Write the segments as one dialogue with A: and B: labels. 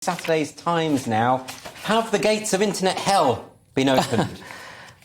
A: Saturday's Times now. Have the gates of internet hell been opened?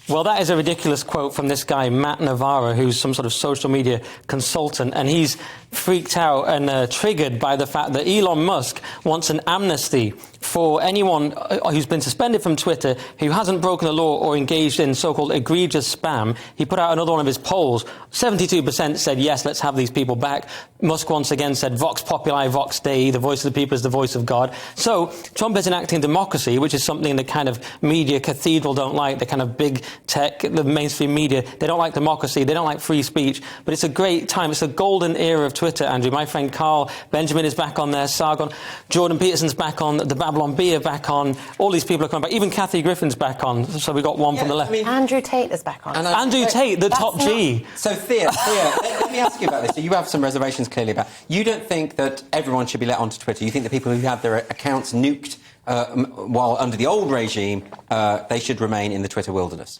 B: Well, that is a ridiculous quote from this guy, Matt Navarro, who's some sort of social media consultant, and he's freaked out and triggered by the fact that Elon Musk wants an amnesty for anyone who's been suspended from Twitter who hasn't broken the law or engaged in so-called egregious spam. He put out another one of his polls. 72% said, yes, let's have these people back. Musk once again said, Vox Populi, Vox Dei, the voice of the people is the voice of God. So Trump is enacting democracy, which is something the kind of media cathedral don't like, the kind of big tech, the mainstream media. They don't like democracy. They don't like free speech. But it's a great time. It's a golden era of Twitter, Andrew. My friend Carl Benjamin is back on there, Sargon. Jordan Peterson's back on, the Babylon Bee are back on. All these people are coming back. Even Kathy Griffin's back on. So we got one from the left.
C: Andrew Tate is back on.
B: Andrew Tate, the top G.
A: So Thea, let me ask you about this. So you have some reservations clearly about. You don't think that everyone should be let onto Twitter. You think the people who have their accounts nuked while under the old regime, they should remain in the Twitter wilderness?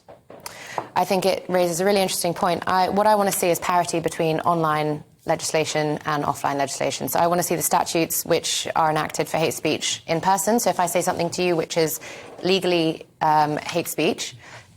C: I think it raises a really interesting point. What I want to see is parity between online legislation and offline legislation. So I want to see the statutes which are enacted for hate speech in person. So if I say something to you which is legally hate speech,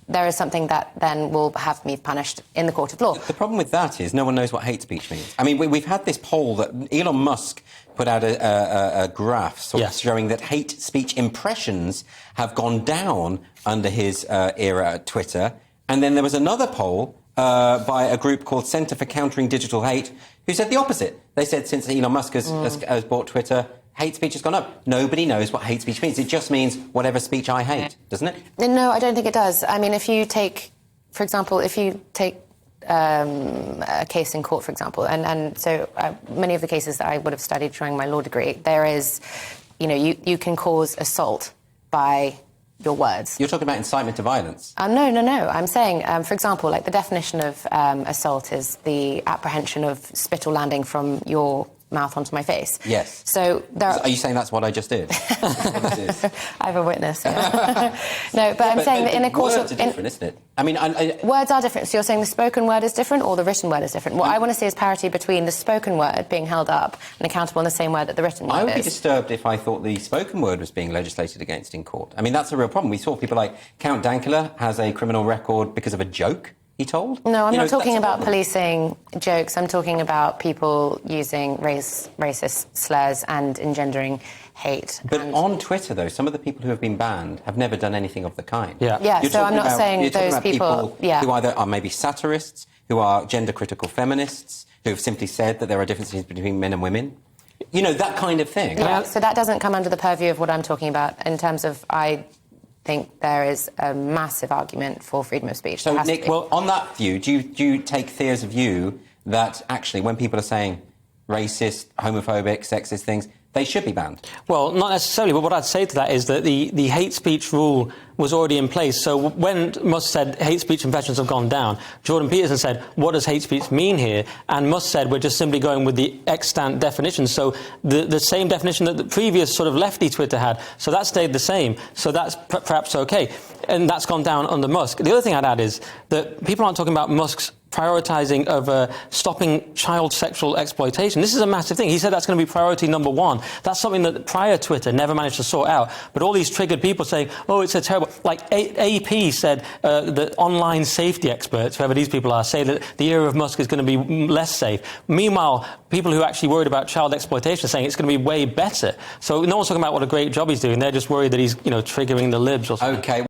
C: there is something that then will have me punished in the court of law.
A: The problem with that is no one knows what hate speech means. I mean, we've had this poll that Elon Musk put out a graph sort of showing that hate speech impressions have gone down under his era at Twitter. And then there was another poll by a group called Centre for Countering Digital Hate who said the opposite. They said since Elon Musk has bought Twitter, hate speech has gone up. Nobody knows what hate speech means. It just means whatever speech I hate, doesn't it?
C: No, I don't think it does. I mean, if you take, for example, a case in court, for example, and so many of the cases that I would have studied during my law degree, there is, you can cause assault by your words.
A: You're talking about incitement to violence.
C: No. I'm saying, for example, like the definition of assault is the apprehension of spittle landing from your mouth onto my face.
A: Yes.
C: So
A: are you saying that's what I just did?
C: I have a witness. Yeah. No, but I'm saying that in a court
A: words are different, isn't it? I mean,
C: words are different. So you're saying the spoken word is different or the written word is different? What I want to see is parity between the spoken word being held up and accountable in the same way that the written word is.
A: I would be disturbed if I thought the spoken word was being legislated against in court. I mean, that's a real problem. We saw people like Count Dankula has a criminal record because of a joke he told.
C: No, I'm not talking about policing jokes. I'm talking about people using racist slurs and engendering hate.
A: But on Twitter, though, some of the people who have been banned have never done anything of the kind.
C: Yeah, so I'm not saying those people
A: who either are maybe satirists, who are gender-critical feminists, who have simply said that there are differences between men and women. You know, that kind of thing.
C: Yeah, so that doesn't come under the purview of what I'm talking about in terms of I think there is a massive argument for freedom of speech.
A: So, Nick, well, on that view, do you take Thea's view that actually when people are saying racist, homophobic, sexist things, they should be banned?
B: Well, not necessarily, but what I'd say to that is that the hate speech rule was already in place. So when Musk said hate speech impressions have gone down, Jordan Peterson said, what does hate speech mean here? And Musk said, we're just simply going with the extant definition. So the same definition that the previous sort of lefty Twitter had. So that stayed the same. So that's perhaps okay. And that's gone down under Musk. The other thing I'd add is that people aren't talking about Musk's prioritising of stopping child sexual exploitation. This is a massive thing. He said that's going to be priority number one. That's something that prior Twitter never managed to sort out. But all these triggered people saying, oh, it's a terrible... Like AP said that online safety experts, whoever these people are, say that the era of Musk is going to be less safe. Meanwhile, people who are actually worried about child exploitation are saying it's going to be way better. So no one's talking about what a great job he's doing. They're just worried that he's, triggering the libs or something.
A: OK.